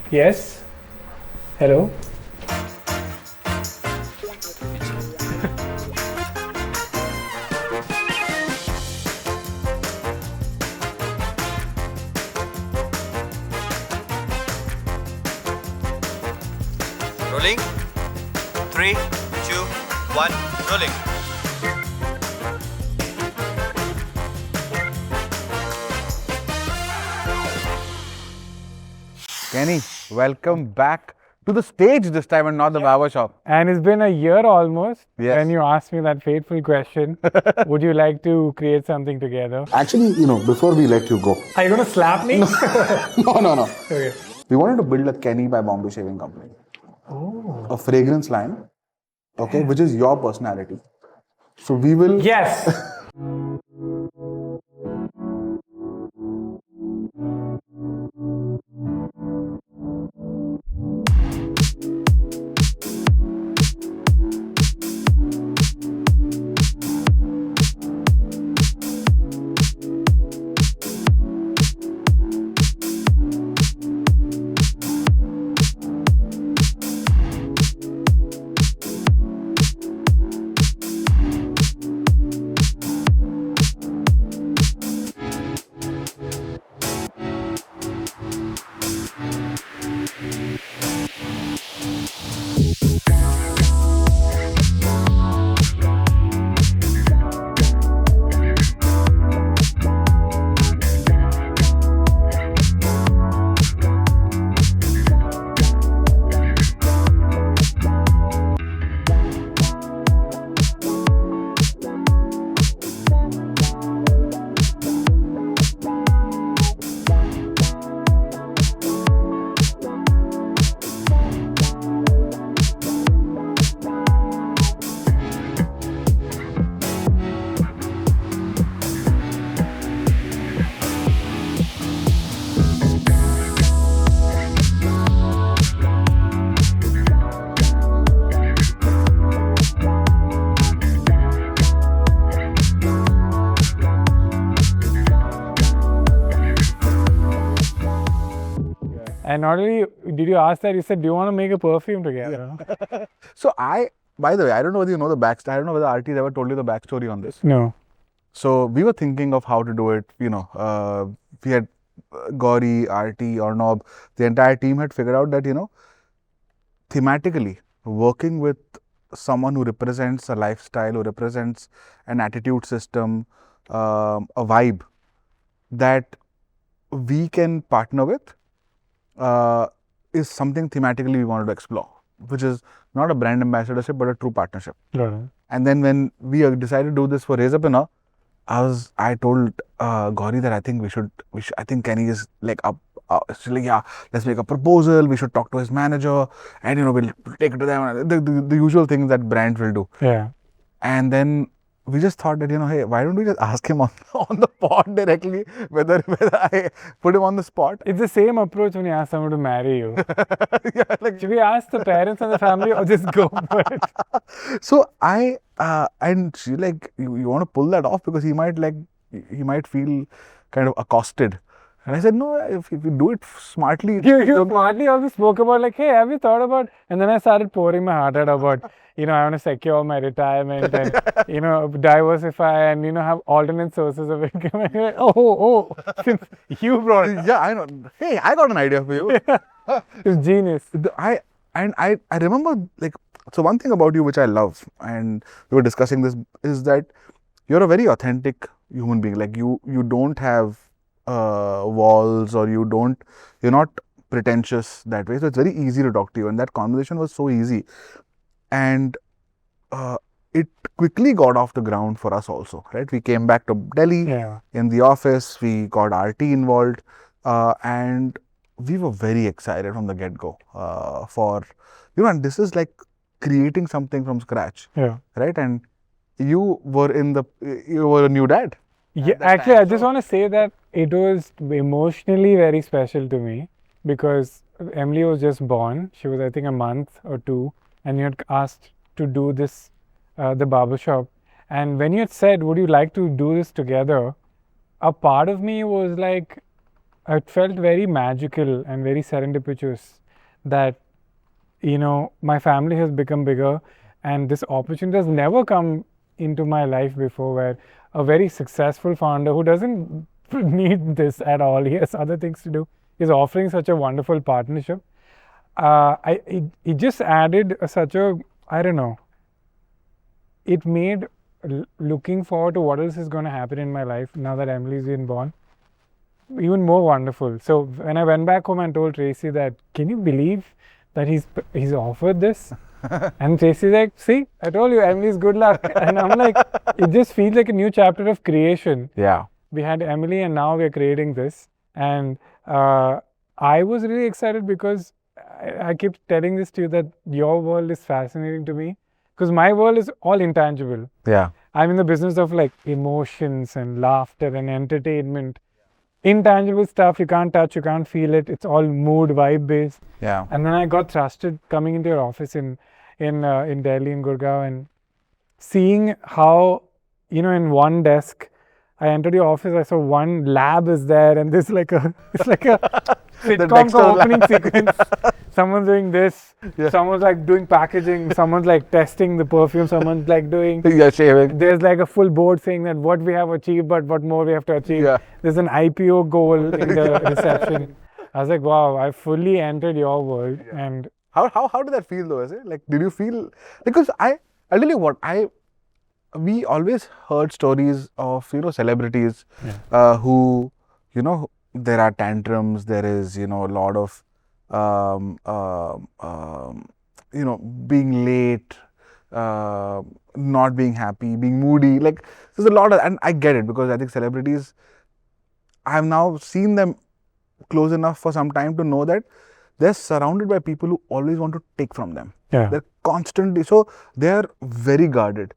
Yes. Hello. Rolling. 3, 2, 1, rolling. Kenny, welcome back to the stage this time and not the barbershop. And it's been a year almost Yes. when you asked me that fateful question. Would you like to create something together? Actually, before we let you go, Are you going to slap me? no. Okay. We wanted to build a Kenny by Bombay Shaving Company. Oh. A fragrance line, okay, which is your personality. So we will. Yes. And not only did you ask that, you said, do you want to make a perfume together? So by the way, I don't know whether you know the backstory. I don't know whether RT has ever told you the backstory on this. No. So we were thinking of how to do it. We had Gauri, RT, Arnab, the entire team had figured out that, thematically, working with someone who represents a lifestyle, who represents an attitude system, a vibe that we can partner with is something thematically we wanted to explore, which is not a brand ambassadorship, but a true partnership. Got it. And then when we decided to do this for Raise Up Inna, I told Gauri that I think we should, I think Kenny is like up. She's like, yeah, let's make a proposal. We should talk to his manager, and we'll take it to them. The usual things that brands will do. Yeah. And then we just thought that hey, why don't we just ask him on the pod directly whether I put him on the spot. It's the same approach when you ask someone to marry you. Yeah, like, Should we ask the parents and the family or just go for it? so and she like, you want to pull that off because he might feel kind of accosted. And I said, no, if you do it smartly. You smartly also spoke about like, hey, have you thought about, and then I started pouring my heart out about, I want to secure my retirement and, diversify and, have alternate sources of income. And you're like, since you brought it up. Yeah, I know. Hey, I got an idea for you. It's genius. I remember, like, so one thing about you which I love, and we were discussing this, is that you're a very authentic human being. Like, you don't have walls, or you're not pretentious that way. So it's very easy to talk to you, and that conversation was so easy. And it quickly got off the ground for us also, right? We came back to Delhi. Yeah. In the office, we got RT involved, and we were very excited from the get-go for, and this is like creating something from scratch, Yeah. right? And you were a new dad. Yeah, actually, I just want to say that it was emotionally very special to me because Emily was just born. She was, I think, a month or two, and you had asked to do this, the barbershop. And when you had said, would you like to do this together? A part of me was like, it felt very magical and very serendipitous that, you know, my family has become bigger and this opportunity has never come into my life before, where a very successful founder who doesn't need this at all, he has other things to do, is offering such a wonderful partnership. It just added such a, I don't know, it made looking forward to what else is going to happen in my life now that Emily's been born even more wonderful. So when I went back home and told Tracy that, can you believe that he's offered this? And Tracy's like, see, I told you, Emily's good luck. And I'm like, it just feels like a new chapter of creation. Yeah. We had Emily and now we're creating this. And I was really excited because I keep telling this to you that your world is fascinating to me because my world is all intangible. Yeah. I'm in the business of like emotions and laughter and entertainment. Intangible stuff you can't touch, you can't feel it. It's all mood, vibe based. Yeah. And then I got trusted coming into your office in Delhi, in Gurgaon, and seeing how, you know, in one desk, I entered your office, I saw one lab is there, and it's like a sitcom opening sequence. Someone's doing this, someone's like doing packaging, someone's like testing the perfume, someone's like doing. Yeah, shaving. There's like a full board saying that what we have achieved, but what more we have to achieve. Yeah. There's an IPO goal in the reception. I was like, wow, I fully entered your world. And How did that feel though? Is it like, did you feel, because I'll tell you what, we always heard stories of, you know, celebrities who, you know, there are tantrums, there is, you know, a lot of, you know, being late, not being happy, being moody. Like, there's a lot of, and I get it because I think celebrities, I've now seen them close enough for some time to know that they're surrounded by people who always want to take from them. yeah, They're constantly, so they're very guarded.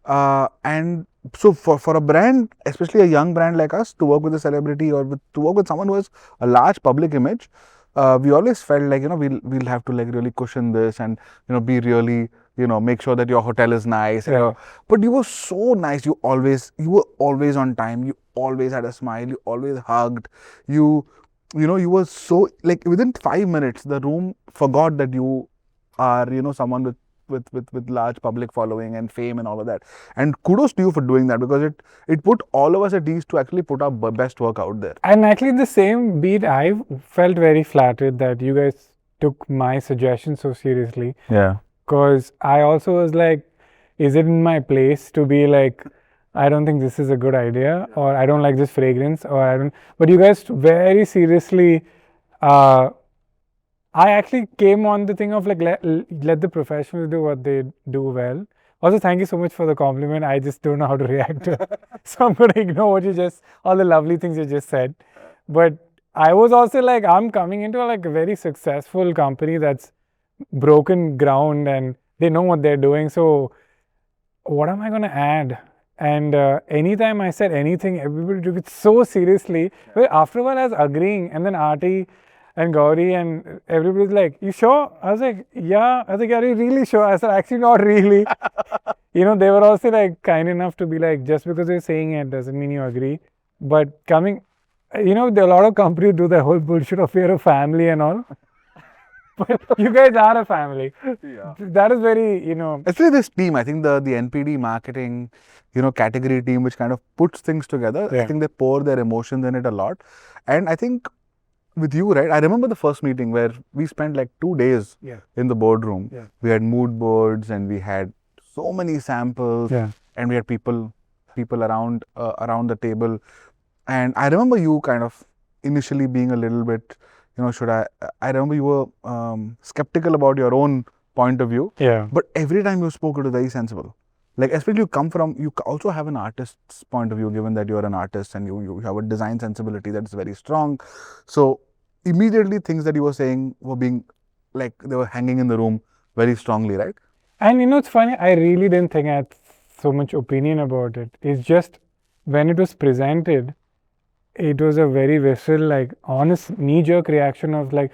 And so for a brand, especially a young brand like us, to work with a celebrity or to work with someone who has a large public image, we always felt like, you know, we'll have to like really cushion this and, you know, be really, you know, make sure that your hotel is nice. Yeah. But you were so nice. You were always on time. You always had a smile. You always hugged. You know, you were so, like, within 5 minutes, the room forgot that you are, you know, someone with large public following and fame and all of that. And kudos to you for doing that, because it put all of us at ease to actually put our best work out there. And actually the same beat, I felt very flattered that you guys took my suggestion so seriously. Yeah. Because I also was like, is it in my place to be like, I don't think this is a good idea, or I don't like this fragrance, or I don't. But you guys very seriously. I actually came on the thing of like let the professionals do what they do well. Also, thank you so much for the compliment. I just don't know how to react to it. So I'm going to ignore all the lovely things you just said. But I was also like, I'm coming into like a very successful company that's broken ground and they know what they're doing. So what am I going to add? And anytime I said anything, everybody took it so seriously. But after a while, I was agreeing. And then Aarti and Gauri and everybody's like, you sure? I was like, yeah. I was like, are you really sure? I said, actually, not really. You know, they were also like kind enough to be like, just because you're saying it doesn't mean you agree. But coming, you know, there are a lot of companies do the whole bullshit of you're a family and all. But you guys are a family. Yeah. That is very, you know. Especially this team, I think the NPD marketing, you know, category team, which kind of puts things together. Yeah. I think they pour their emotions in it a lot. And I think with you, right, I remember the first meeting where we spent like 2 days in the boardroom. Yeah. We had mood boards and we had so many samples and we had people around the table. And I remember you kind of initially being a little bit, you know, I remember you were skeptical about your own point of view. Yeah. But every time you spoke, it was very sensible. Like, especially you also have an artist's point of view, given that you're an artist and you have a design sensibility that's very strong. So immediately things that you were saying were being, like, they were hanging in the room very strongly, right? And you know, it's funny, I really didn't think I had so much opinion about it. It's just when it was presented, it was a very visceral, like, honest knee-jerk reaction of like,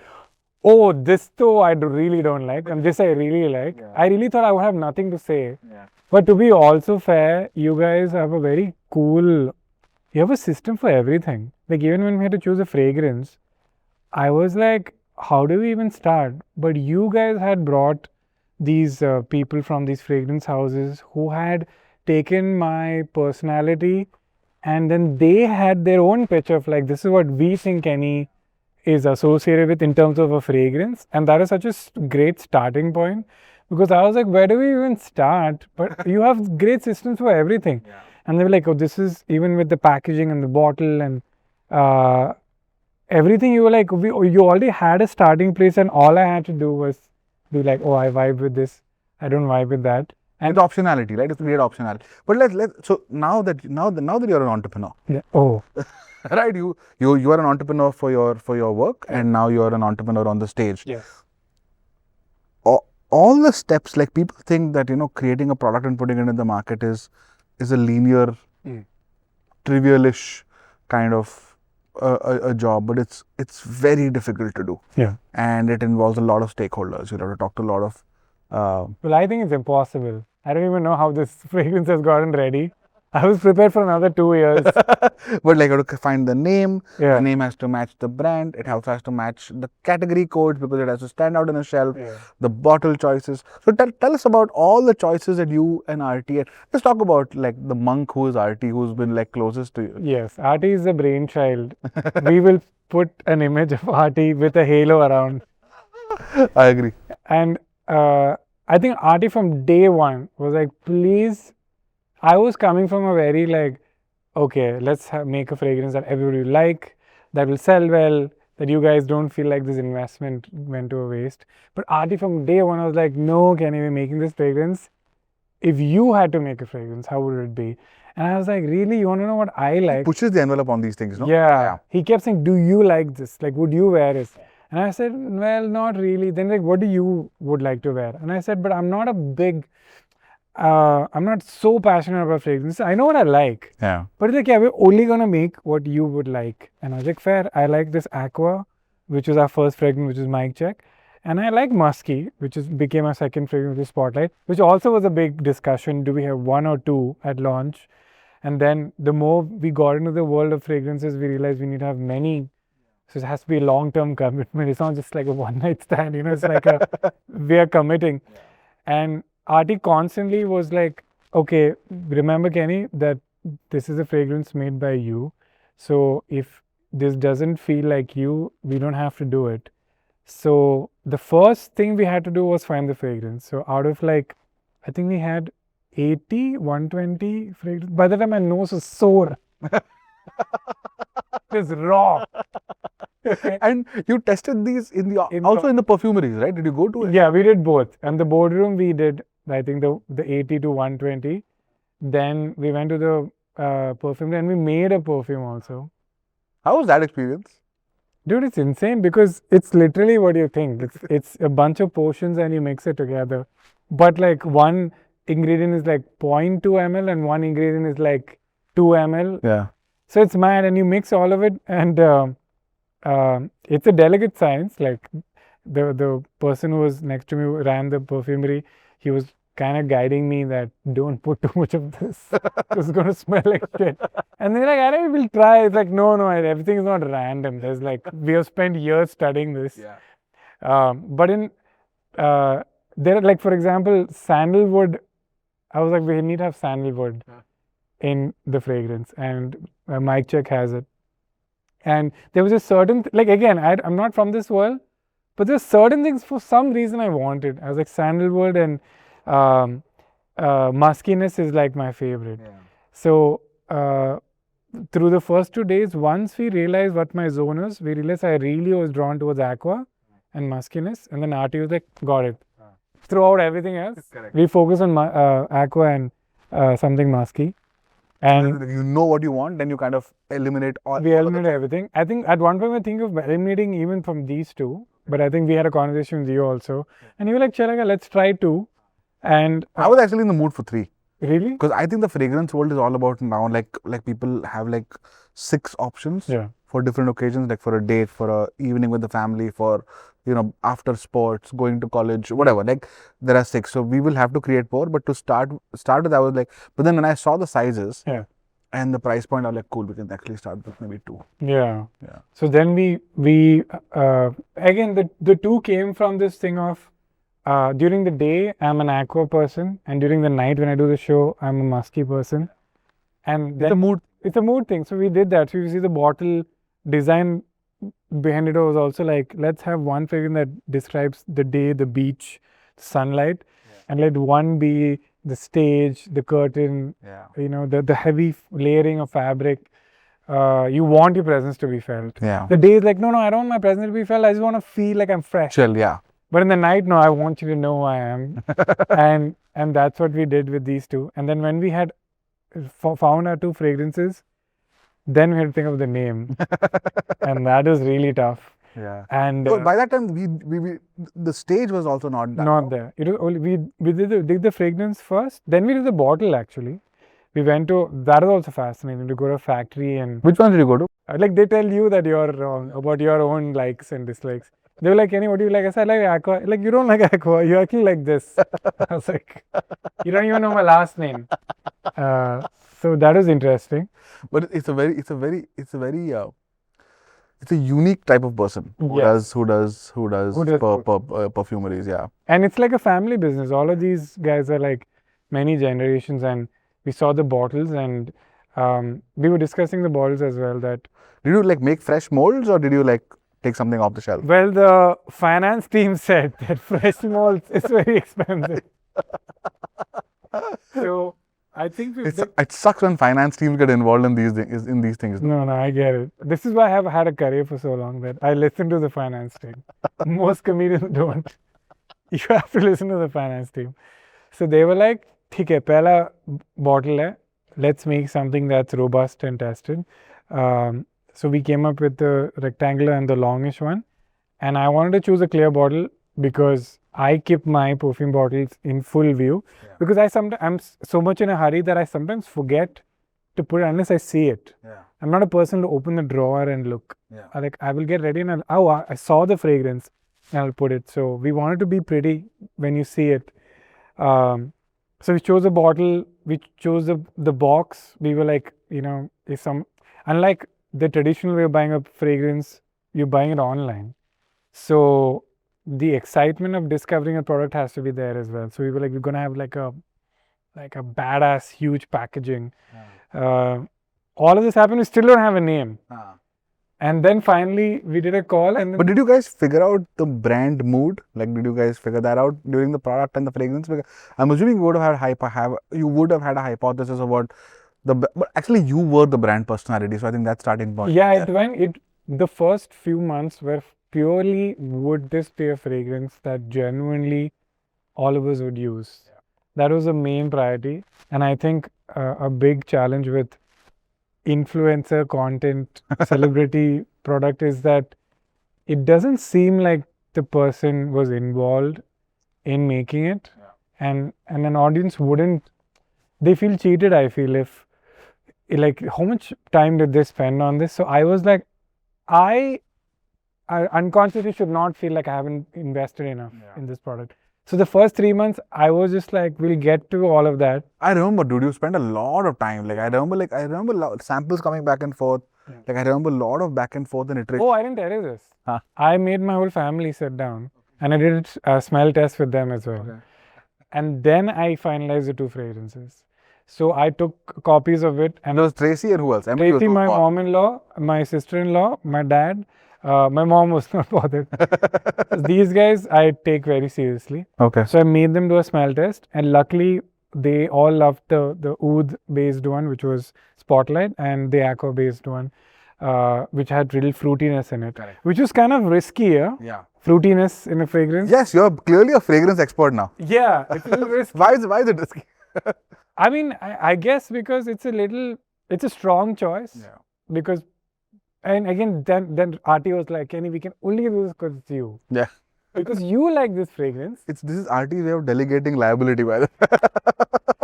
oh, this though I really don't like, and this I really like. Yeah. I really thought I would have nothing to say. Yeah. But to be also fair, you guys have a very cool you have a system for everything. Like even when we had to choose a fragrance, I was like, how do we even start? But you guys had brought these people from these fragrance houses who had taken my personality, and then they had their own pitch of like, this is what we think Kenny is associated with in terms of a fragrance. And that is such a great starting point, because I was like, where do we even start? But you have great systems for everything. And they were like, oh, this is even with the packaging and the bottle and everything. You were like, you already had a starting place, and all I had to do was be like, oh, I vibe with this, I don't vibe with that. And it's optionality, right? It's great optionality. But so now that you're an entrepreneur, Yeah. Oh, right? You are an entrepreneur for your work, and now you're an entrepreneur on the stage. yes. All the steps, like people think that creating a product and putting it in the market is a linear, trivialish kind of a job, but it's very difficult to do. Yeah. And it involves a lot of stakeholders. You have to talk to a lot of. Well, I think it's impossible. I don't even know how this fragrance has gotten ready. I was prepared for another 2 years. But like, you have to find the name. Yeah. The name has to match the brand. It also has to match the category codes because it has to stand out on a shelf. Yeah. The bottle choices. So tell us about all the choices that you and RT had. Let's talk about like the monk who is RT, who's been like closest to you. Yes, RT is the brainchild. We will put an image of RT with a halo around. I agree. And I think RT from day one was like, please. I was coming from a very like, okay, let's make a fragrance that everybody will like, that will sell well, that you guys don't feel like this investment went to a waste. But RT from day one, I was like, no, Kenny, we're making this fragrance. If you had to make a fragrance, how would it be? And I was like, really? You want to know what I like? Pushes the envelope on these things, no? Yeah. He kept saying, do you like this? Like, would you wear it? And I said, well, not really. Then like, what do you would like to wear? And I said, but I'm not a big... I'm not so passionate about fragrances. I know what I like. Yeah. But it's like, yeah, we're only going to make what you would like. And I was like, fair. I like this Aqua, which was our first fragrance, which is Mic Check. And I like Musky, which became our second fragrance, which is Spotlight, which also was a big discussion. Do we have one or two at launch? And then the more we got into the world of fragrances, we realized we need to have many. So it has to be a long-term commitment. It's not just like a one-night stand, it's like we are committing. And RT constantly was like, okay, remember Kenny, that this is a fragrance made by you. So if this doesn't feel like you, we don't have to do it. So the first thing we had to do was find the fragrance. So out of like, I think we had 80, 120 fragrance. By the time my nose was sore. It was raw. And you tested these in the perfumeries, right? Did you go to it? Yeah, we did both. And the boardroom we did, I think the 80 to 120. Then we went to the perfume and we made a perfume also. How was that experience? Dude, it's insane because it's literally what you think. It's a bunch of potions and you mix it together. But like one ingredient is like 0.2 ml and one ingredient is like 2 ml. Yeah. So it's mad, and you mix all of it, and it's a delicate science. Like the person who was next to me who ran the perfumery, he was kind of guiding me that don't put too much of this. It's going to smell like shit. And they're like, alright, we'll try. It's like, no, everything is not random. There's like, we have spent years studying this. Yeah. But in, there are like, for example, sandalwood. I was like, we need to have sandalwood in the fragrance, and Mic Check has it. And there was a certain, like again, I'm not from this world, but there's certain things for some reason I wanted. I was like, sandalwood and muskiness is like my favorite. Yeah. So through the first 2 days, once we realized what my zone is, we realized I really was drawn towards aqua and muskiness, and then RT was like, got it. Throughout everything else, we focus on aqua and something musky. And you know what you want, then you kind of eliminate all. We eliminate everything. I think at one point we think of eliminating even from these two, but I think we had a conversation with you also, and you were like, Chalaga, let's try 2. And I was actually in the mood for 3. Really? Because I think the fragrance world is all about now, like people have like 6 options for different occasions, like for a date, for a evening with the family, for after sports, going to college, whatever. Like there are 6, so we will have to create more. But to start with, I was like, but then when I saw the sizes, and the price point are like, cool, we can actually start with maybe 2. Yeah. Yeah. So then we again the two came from this thing of during the day I'm an aqua person, and during the night when I do the show I'm a musky person, and then it's a mood thing. So we did that. So you see the bottle design behind it was also like, let's have one fragrance that describes the day, the beach, sunlight, and let one be the stage, the curtain, Yeah. you know, the heavy layering of fabric. You want your presence to be felt. Yeah. The day is like, no, I don't want my presence to be felt. I just want to feel like I'm fresh. Chill, yeah. But in the night, no, I want you to know who I am. and that's what we did with these two. And then when we had found our 2 fragrances, then we had to think of the name. And that was really tough. Yeah. And So by that time, we the stage was also not done. not there. It was only we did the fragrance first, then we did the bottle actually. We went to, that was also fascinating, to go to a factory and Which one did you go to? like they tell you that you're wrong about your own likes and dislikes. They were like, Kenny, what do you like? I said, I like aqua. Like, you don't like aqua. You're actually like this. I was like, you don't even know my last name. So that was interesting. But it's a very it's a unique type of person who Yes. does Who does perfumeries. Yeah. And it's like a family business. All of these guys are like many generations, and we saw the bottles, and we were discussing the bottles as well. That Did you like make fresh molds, or did you like take something off the shelf? well, the finance team said that fresh molds is very expensive. So I think It sucks when finance teams get involved in these things. No, I get it. This is why I have had a career for so long, that I listen to the finance team. Most comedians don't. You have to listen to the finance team. So they were like, "ठीक है, पहला bottle है. Let's make something that's robust and tested." So we came up with the rectangular and the longish one, and I wanted to choose a clear bottle because I keep my perfume bottles in full view, because I'm so much in a hurry that I sometimes forget to put it unless I see it. Yeah. I'm not a person to open the drawer and look. Yeah. I will get ready and I saw the fragrance and I'll put it. So we wanted to be pretty when you see it. So we chose a bottle, we chose the box. We were like, you know, unlike the traditional way of buying a fragrance, you're buying it online. So the excitement of discovering a product has to be there as well. So we were like, we're gonna have like a badass huge packaging. All of this happened, we still don't have a name. And then finally we did a call, and But did you guys figure out the brand mood? Like, did you guys figure that out during the product and the fragrance? Because I'm assuming you would have had a hypothesis about but actually you were the brand personality, so I think that's starting point. yeah, the first few months were purely, would this be a fragrance that genuinely all of us would use? That was the main priority. And I think a big challenge with influencer content, celebrity product is that it doesn't seem like the person was involved in making it, and an audience wouldn't, they feel cheated, I feel, if like, how much time did they spend on this? So I was like, I unconsciously should not feel like I haven't invested enough in this product. So the first 3 months, I was just like, we'll get to all of that. I remember, dude, you spent a lot of time. Like, I remember samples coming back and forth. Like, I remember a lot of back and forth and iteration. Oh, I didn't tell you this. I made my whole family sit down, and I did a smell test with them as well. And then I finalized the 2 fragrances. So I took copies of it, and there was Tracy and who else? Emily Tracy, was my mom-in-law, my sister-in-law, my dad. My mom was not bothered. These guys I take very seriously. Okay. So I made them do a smell test, and luckily they all loved the oud based one, which was Spotlight, and the aqua based one, which had little fruitiness in it. Correct. Which was kind of risky, Yeah. Fruitiness in a fragrance. Yes, you're clearly a fragrance expert now. Yeah, it's a little risky. Why is it risky? I mean, I guess because it's a strong choice. Yeah. Because, and again, then RT was like, Kenny, we can only do this because it's you. Yeah. Because you like this fragrance. This is RT's way of delegating liability, by the way.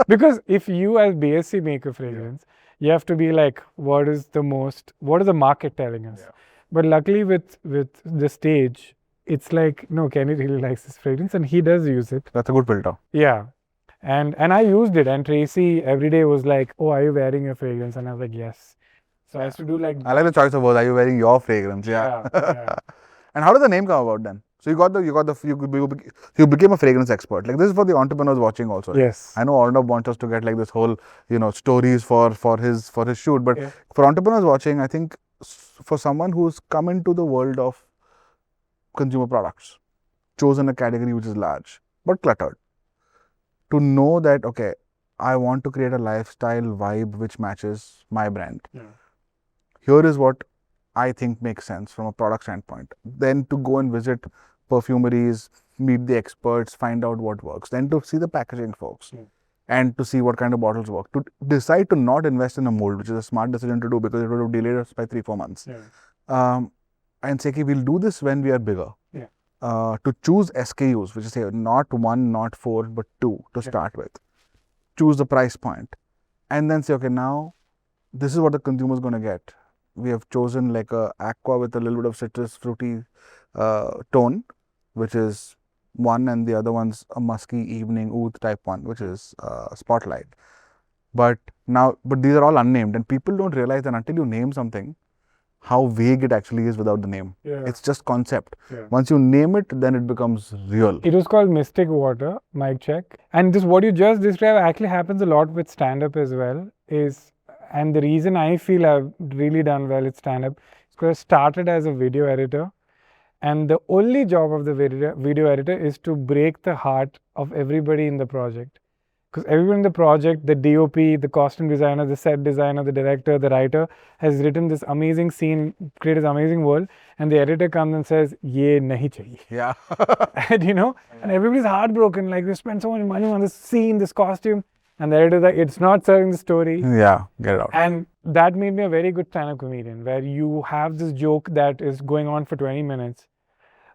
Because if you as BSc make a fragrance, you have to be like, what is the market telling us? Yeah. But luckily with the stage, it's like, no, Kenny really likes this fragrance and he does use it. That's a good filter. Yeah. And I used it, and Tracy every day was like, "Oh, are you wearing your fragrance?" And I was like, "Yes." So I used to do like, I like the choice of words. Are you wearing your fragrance? Yeah. yeah. And how did the name come about then? So you became a fragrance expert. Like, this is for the entrepreneurs watching also. Right? Yes. I know Arnav wants us to get like this whole, stories for his shoot, but Yeah. for entrepreneurs watching, I think for someone who's come into the world of consumer products, chosen a category which is large but cluttered, to know that, okay, I want to create a lifestyle vibe which matches my brand. Yeah. Here is what I think makes sense from a product standpoint. Then to go and visit perfumeries, meet the experts, find out what works. Then to see the packaging folks and to see what kind of bottles work. To decide to not invest in a mold, which is a smart decision to do because it would have delayed us by 3-4 months. Yeah. And say, okay, we'll do this when we are bigger. Yeah. To choose SKUs, which is say not 1, not 4, but 2 to start with. Choose the price point. And then say, okay, now this is what the consumer is going to get. We have chosen like a aqua with a little bit of citrus fruity tone, which is one, and the other one's a musky evening oud type one, which is spotlight. But these are all unnamed, and people don't realize that until you name something, how vague it actually is without the name. Yeah. It's just concept. Yeah. Once you name it, then it becomes real. It was called Mystic Water, mic check. And this, what you just described, actually happens a lot with stand-up as well. And the reason I feel I've really done well at stand-up is because I started as a video editor. And the only job of the video editor is to break the heart of everybody in the project. Because everyone in the project, the DOP, the costume designer, the set designer, the director, the writer, has written this amazing scene, created this amazing world, and the editor comes and says, "Ye nahi chahiye." Yeah. And and everybody's heartbroken. Like, we spent so much money on this scene, this costume, and the editor's like, "It's not serving the story." Yeah, get it out. And that made me a very good stand-up comedian, where you have this joke that is going on for 20 minutes,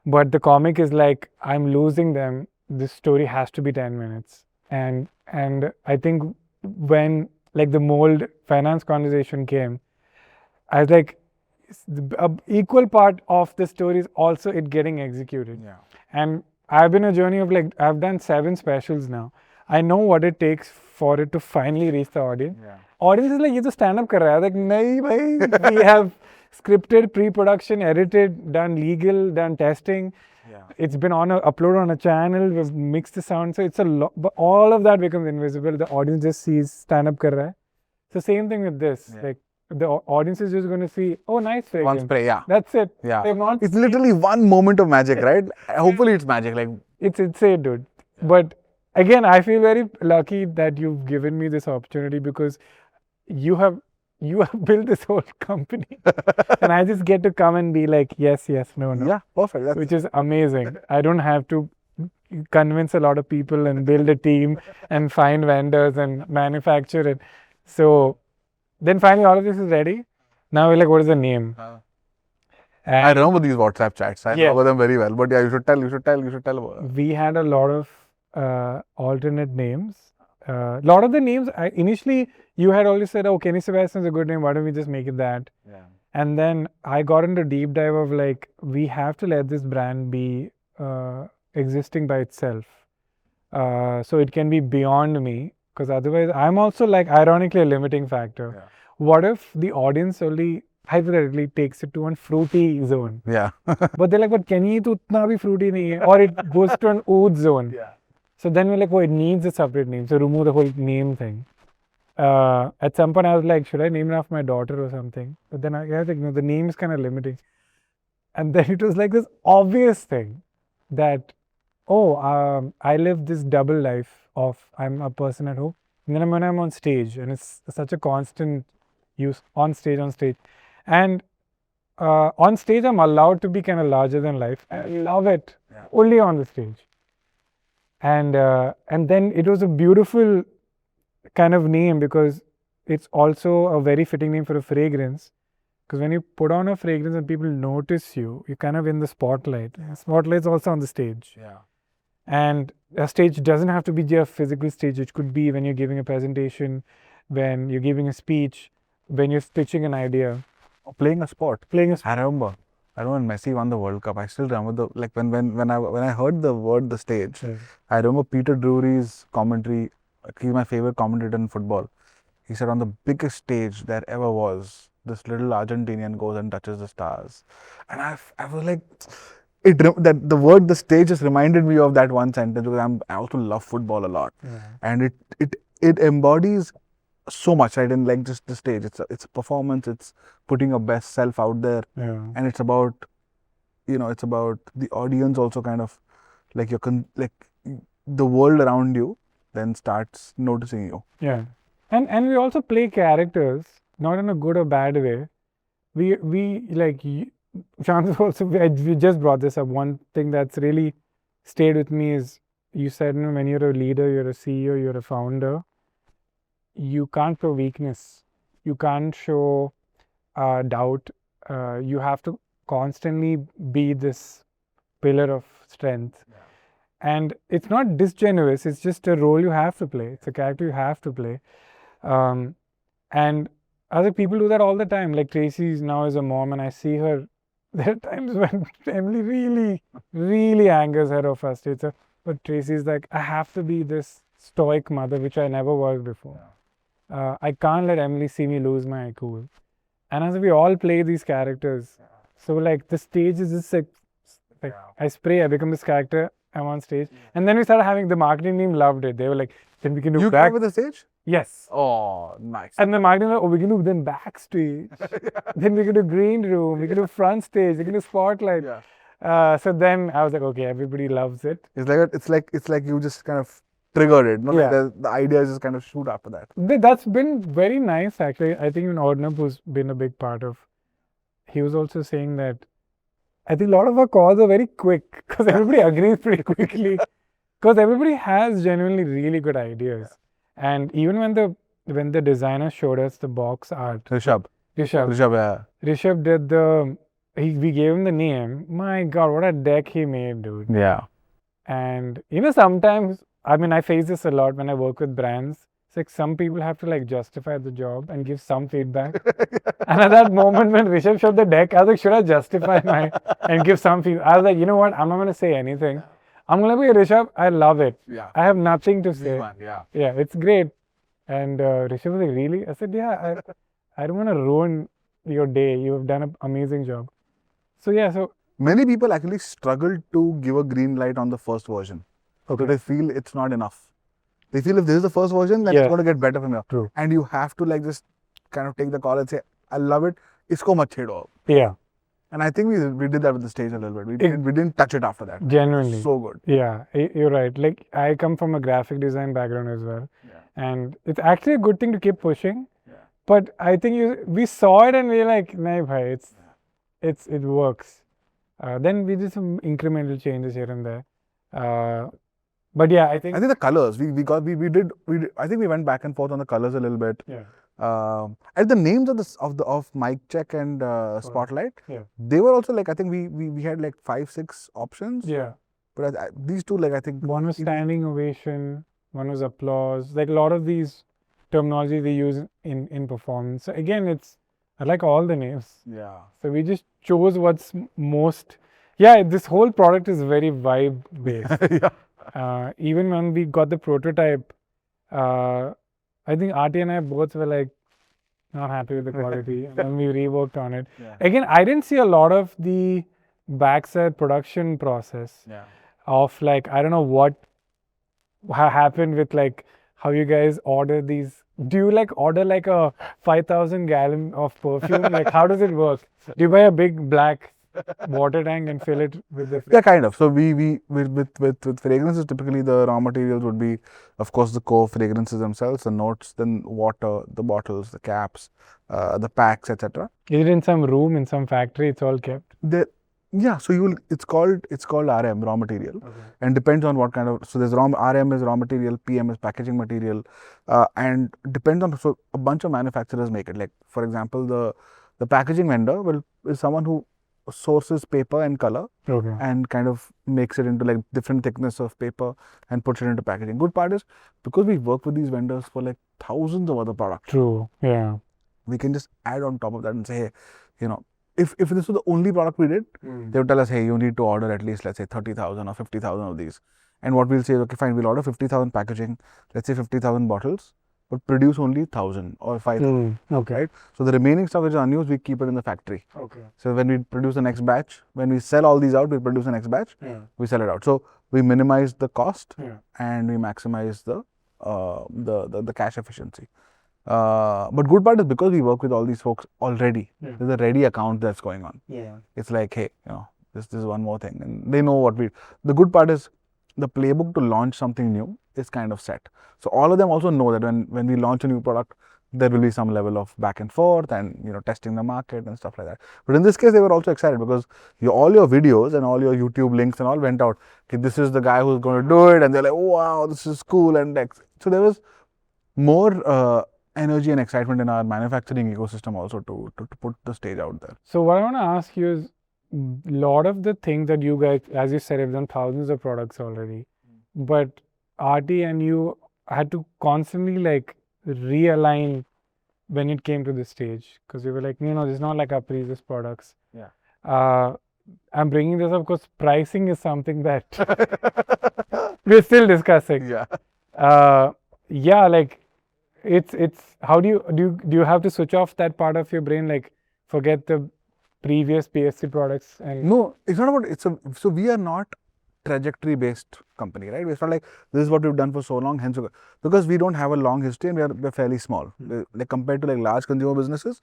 but the comic is like, "I'm losing them. This story has to be 10 minutes." And I think when like the mold finance conversation came, I was like, an equal part of the story is also it getting executed. Yeah. And I've been a journey of like, I've done 7 specials now. I know what it takes for it to finally reach the audience. Yeah. Audience is like, "Ye to stand up kar raha hai." Like, nahi bhai, we have scripted, pre-production, edited, done legal, done testing. Yeah. It's been uploaded on a channel, we've mixed the sound, so it's a lot, but all of that becomes invisible. The audience just sees stand up kar raha hai. So same thing with this. Yeah. Like, the audience is just going to see, "Oh, nice fragrance." One spray, yeah. That's it. Yeah. They've not It's literally one moment of magic, right? Hopefully it's magic. Like, it's it, dude. But again, I feel very lucky that you've given me this opportunity, because you have built this whole company, and I just get to come and be like, yes, no. yeah, perfect. That's, Which is amazing. I don't have to convince a lot of people and build a team and find vendors and manufacture it. So then finally all of this is ready. Now we're like, what is the name? I remember these WhatsApp chats. I Yeah. remember them very well. But yeah, you should tell about it. We had a lot of alternate names. A lot of the names, initially you had always said, "Oh, Kenny Sebastian is a good name. Why don't we just make it that?" Yeah. And then I got into deep dive of like, we have to let this brand be existing by itself. So it can be beyond me, because otherwise I'm also like ironically a limiting factor. Yeah. What if the audience only hypothetically takes it to one fruity zone? Yeah. But they're like, "But Kenny to utna bhi fruity nahi hai." Or it goes to an oud zone. Yeah. So then we're like, "Oh, it needs a separate name." So remove the whole name thing. At some point I was like, should I name it after my daughter or something? But then I was like, no, the name is kind of limiting. And then it was like this obvious thing that, I live this double life of I'm a person at home, and then when I'm on stage, and it's such a constant use on stage. And on stage, I'm allowed to be kind of larger than life. I love it. Yeah. Only on the stage. And then it was a beautiful kind of name, because it's also a very fitting name for a fragrance. Because when you put on a fragrance and people notice you, you're kind of in the spotlight. Spotlight's also on the stage. Yeah. And a stage doesn't have to be just a physical stage. It could be when you're giving a presentation, when you're giving a speech, when you're pitching an idea. Or playing a sport. I remember when Messi won the World Cup, I still remember when I heard the word the stage. Yeah. I remember Peter Drury's commentary he's my favorite commentator in football. He said on the biggest stage there ever was, this little Argentinian goes and touches the stars. And I was like, that the word the stage just reminded me of that one sentence, because I also love football a lot. And it embodies so much, right? In like just the stage. It's a performance, it's putting your best self out there. And it's about, it's about the audience also kind of like like the world around you then starts noticing you. Yeah. And we also play characters, not in a good or bad way. We like, Shantanu also, we just brought this up. One thing that's really stayed with me is, you said, when you're a leader, you're a CEO, you're a founder, you can't show weakness. You can't show doubt. You have to constantly be this pillar of strength. And it's not disingenuous, it's just a role you have to play. It's a character you have to play. And other people do that all the time. Like Tracy now is a mom, and I see her. There are times when Emily really, really angers her or frustrates her. But Tracy's like, I have to be this stoic mother, which I never was before. I can't let Emily see me lose my cool. And as we all play these characters, so like the stage is just like I spray, I become this character, I'm on stage. And then we started having, the marketing team loved it. They were like, then we can do You back. came with the stage? Yes. Oh, nice. And the marketing was like, oh, we can do then backstage. Then we can do green room, we can do front stage, we can do spotlight. So then I was like, okay, everybody loves it. It's like you just kind of triggered it. No? Yeah. Like the idea is just kind of shoot after that. That's been very nice, actually. I think even Ordnab has been a big part of. He was also saying that I think a lot of our calls are very quick, because everybody agrees pretty quickly. Because everybody has genuinely really good ideas. And even when the designer showed us the box art, Rishabh, yeah. Rishabh did we gave him the name. My God, what a deck he made, dude. Yeah. And sometimes, I mean, I face this a lot when I work with brands. It's like some people have to like justify the job and give some feedback. And at that moment when Rishabh showed the deck, I was like, should I justify and give some feedback? I was like, you know what? I'm not going to say anything. I'm going to be Rishabh. I love it. Yeah. I have nothing to say. Yeah. Yeah, it's great. And Rishabh was like, really? I said, yeah, I don't want to ruin your day. You have done an amazing job. So yeah, so many people actually struggle to give a green light on the first version. Okay. So they feel it's not enough. They feel if this is the first version, then it's going to get better from here. True. And you have to like just kind of take the call and say, I love it. Isko mat chhedo. Yeah. And I think we did that with the stage a little bit. We didn't touch it after that. Genuinely. So good. Yeah, you're right. Like I come from a graphic design background as well. And it's actually a good thing to keep pushing. But I think we saw it and we were like, nahi bhai, it works. Then we did some incremental changes here and there. But yeah, I think the colors we did. I think we went back and forth on the colors a little bit. Yeah. And the names of Mic Check and Spotlight, they were also like, I think we had like 5-6 options. Yeah. But these two, like I think one was standing ovation, one was applause. Like a lot of these terminology we use in performance. So again, I like all the names. Yeah. So we just chose what's most. Yeah, this whole product is very vibe based. Even when we got the prototype, I think Arti and I both were like not happy with the quality, and then we reworked on it. Again, I didn't see a lot of the backside production process of like, I don't know what happened with like how you guys order these. Do you like order like a 5,000 gallon of perfume? Like how does it work? Do you buy a big black water tank and fill it with the kind of. So we with fragrances, typically the raw materials would be, of course, the core fragrances themselves, the notes, then water, the bottles, the caps, the packs, etc. Is it in some room, in some factory? It's all kept. So it's called RM, raw material, and depends on what kind of. So there's RM is raw material, PM is packaging material, and depends on. So a bunch of manufacturers make it. Like for example, the packaging vendor is someone who sources paper and color and kind of makes it into like different thickness of paper and puts it into packaging. Good part is, because we work with these vendors for like thousands of other products. True. Yeah. We can just add on top of that and say, hey, if this was the only product we did, they would tell us, hey, you need to order at least, let's say 30,000 or 50,000 of these. And what we'll say is, okay, fine, we'll order 50,000 packaging, let's say 50,000 bottles, but produce only 1,000 or 5,000. Okay. Right? So the remaining stuff which is unused, we keep it in the factory. Okay. So when we produce the next batch, when we sell all these out, we produce the next batch, we sell it out. So we minimize the cost and we maximize the cash efficiency. But good part is because we work with all these folks already, there's a ready account that's going on. It's like, hey, this is one more thing, and they know what we. The good part is the playbook to launch something new is kind of set. So all of them also know that when we launch a new product, there will be some level of back and forth and testing the market and stuff like that. But in this case, they were also excited because all your videos and all your YouTube links and all went out. Okay, this is the guy who's going to do it, and they're like, oh, wow, this is cool, and so there was more energy and excitement in our manufacturing ecosystem also to put the stage out there. So what I want to ask you is, a lot of the things that you guys, as you said, have done thousands of products already, but Artie and you had to constantly like realign when it came to this stage, because we were like, no, this is not like our previous products. I'm bringing this up because pricing is something that we're still discussing. Like it's how do you have to switch off that part of your brain, like forget the previous PSC products? And no, it's not about so we are not trajectory based company, right? It's not like this is what we've done for so long, hence because we don't have a long history and we're fairly small, like compared to like large consumer businesses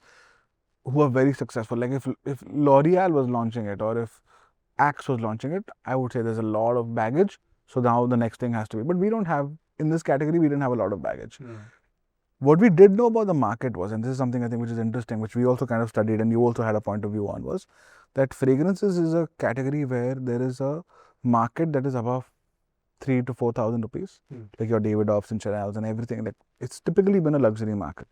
who are very successful. Like if L'Oreal was launching it or if Axe was launching it, I would say there's a lot of baggage. So now the next thing has to be, but we don't have, in this category, we didn't have a lot of baggage. What we did know about the market was, and this is something I think which is interesting, which we also kind of studied and you also had a point of view on, was that fragrances is a category where there is a market that is above 3,000 to 4,000 rupees, like your Davidoffs and Chanels and everything. Like it's typically been a luxury market,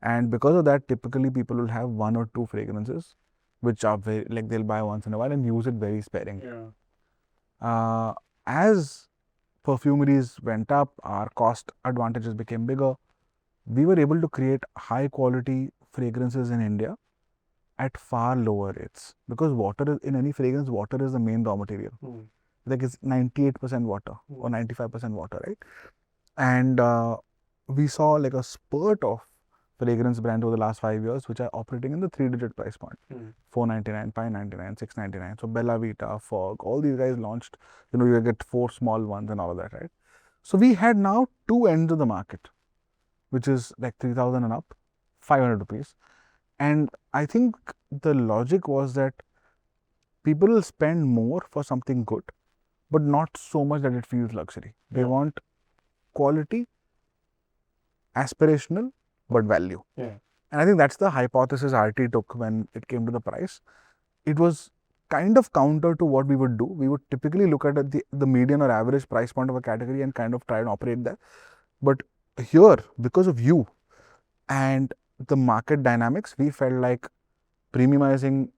and because of that, typically people will have one or two fragrances, which are very, like they'll buy once in a while and use it very sparingly. As perfumeries went up, our cost advantages became bigger. We were able to create high quality fragrances in India at far lower rates, because water is, in any fragrance, water is the main raw material. Like it's 98% water or 95% water, right? And we saw like a spurt of fragrance brands over the last 5 years which are operating in the 3-digit price point, 499, 599, 699. So Bella Vita, Fog, all these guys launched, you get 4 small ones and all of that, right? So we had now 2 ends of the market, which is like 3,000 and up, 500 rupees. And I think the logic was that people will spend more for something good, but not so much that it feels luxury. They want quality, aspirational, but value. And I think that's the hypothesis RT took when it came to the price. It was kind of counter to what we would do. We would typically look at the median or average price point of a category and kind of try and operate there. But here, because of you and the market dynamics, we felt like premiumizing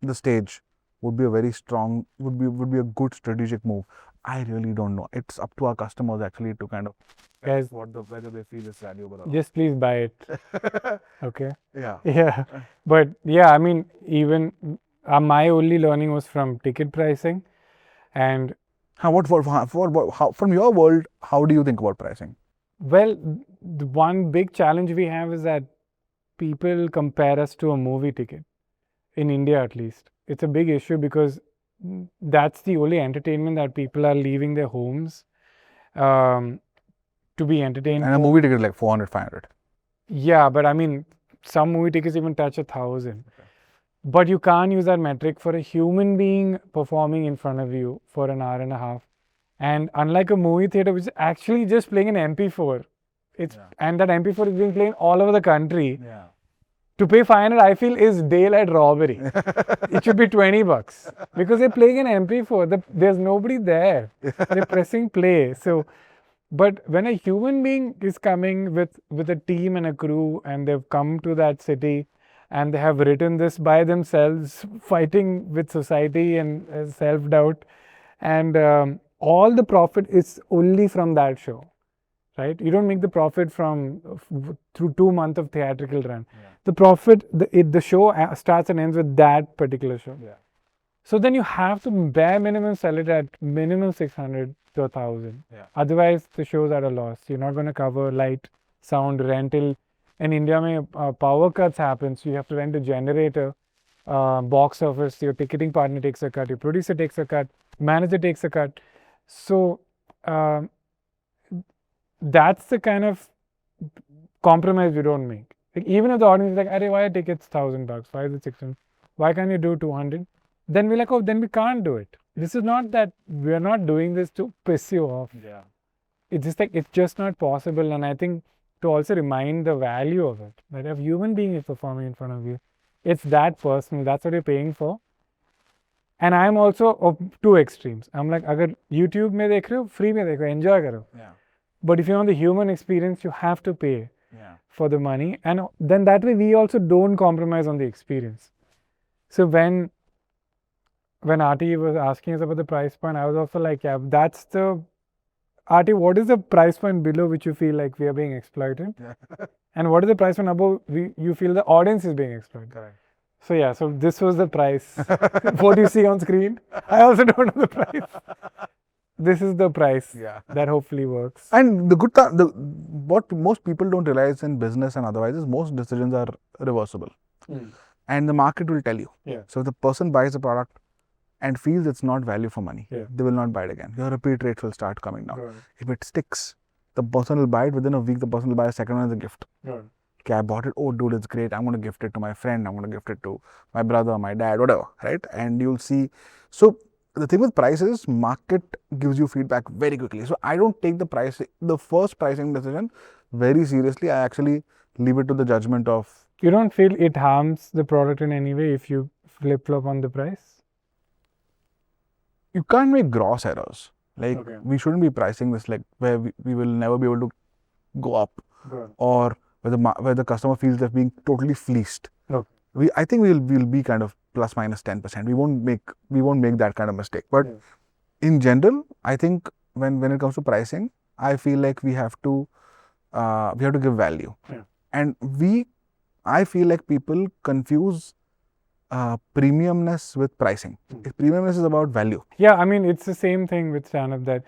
the stage would be a very strong, would be a good strategic move. I really don't know. It's up to our customers actually to kind of guys, whether they feel it's valuable or not. Just please buy it. Okay. Yeah. But yeah, I mean, even my only learning was from ticket pricing. And how from your world, how do you think about pricing? Well, the one big challenge we have is that people compare us to a movie ticket, in India at least. It's a big issue because that's the only entertainment that people are leaving their homes to be entertained. And a movie ticket is like 400, 500. Yeah, but I mean, some movie tickets even touch 1,000. But you can't use that metric for a human being performing in front of you for an hour and a half. And unlike a movie theater, which is actually just playing an MP4, and that MP4 is being played all over the country. To pay 500, I feel, is daylight robbery. It should be $20 because they're playing an MP4. There's nobody there. They're pressing play. So, but when a human being is coming with a team and a crew, and they've come to that city, and they have written this by themselves, fighting with society and self-doubt, and all the profit is only from that show. Right? You don't make the profit through 2 months of theatrical run. The profit, the show starts and ends with that particular show. So then you have to bare minimum sell it at minimum 600 to 1,000. Yeah. Otherwise, the show's at a loss. You're not going to cover light, sound, rental. In India, power cuts happen, so you have to rent a generator. Box office, your ticketing partner takes a cut, your producer takes a cut, manager takes a cut. So that's the kind of compromise we don't make. Like, even if the audience is like, "Arey, why are tickets $1,000? Why is it 600? Why can't you do 200?" Then we're like, "Oh, then we can't do it." This is not that we're not doing this to piss you off. Yeah. It's just like it's just not possible. And I think to also remind the value of it, that if a human being is performing in front of you, it's that personal. That's what you're paying for. And I'm also of two extremes. I'm like, अगर YouTube में देख रहे हो, free में देखो, enjoy करो. Yeah. But if you want the human experience, you have to pay Yeah. for the money, and then that way we also don't compromise on the experience. So when Arti was asking us about the price point, I was also like, yeah, that's the Arti, what is the price point below which you feel like we are being exploited? Yeah. And what is the price point above you feel the audience is being exploited? Correct. So yeah, so this was the price. What you see on screen, I also don't know the price. This is the price Yeah. that hopefully works. And what most people don't realize in business and otherwise is most decisions are reversible. And the market will tell you. Yeah. So if the person buys a product and feels it's not value for money, Yeah. they will not buy it again. Your repeat rates will start coming down. Got it. If it sticks, the person will buy it within a week. The person will buy a second one as a gift. Got it. Okay, I bought it. Oh, dude, it's great. I'm going to gift it to my friend. I'm going to gift it to my brother, my dad, whatever, right? And you'll see. So the thing with price is market gives you feedback very quickly. So I don't take the first pricing decision very seriously. I actually leave it to the judgment of. You don't feel it harms the product in any way if you flip-flop on the price? You can't make gross errors. Like Okay. we shouldn't be pricing this like where we will never be able to go up, Got it. or where the customer feels they're being totally fleeced. Okay. I think we'll be kind of plus minus 10%. We won't make that kind of mistake. But Yeah. in general, I think when it comes to pricing, I feel like we have to give value. Yeah. And I feel like people confuse premiumness with pricing. If premiumness is about value. Yeah, I mean, it's the same thing with stand-up, that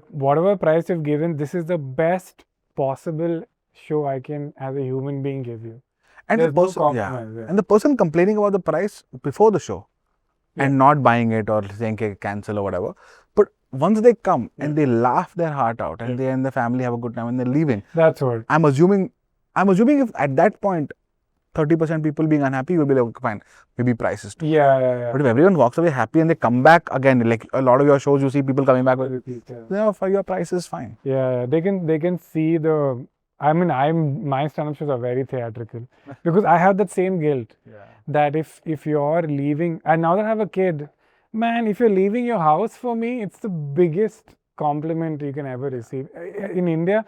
whatever price you've given, this is the best possible show I can, as a human being, give you. And There's the no person, compromise, yeah. And the person complaining about the price before the show and not buying it or saying okay, cancel or whatever. But once they come and they laugh their heart out and they and the family have a good time and they're leaving. That's what. I'm assuming if at that point 30% people being unhappy, you'll be like, okay, fine, maybe prices too. Yeah. But if everyone walks away happy and they come back again, like a lot of your shows, you see people coming back with, for your price is fine. Yeah, they can see the. I mean, my stand-up shows are very theatrical because I have that same guilt that if you're leaving, and now that I have a kid, man, if you're leaving your house for me, it's the biggest compliment you can ever receive. In India,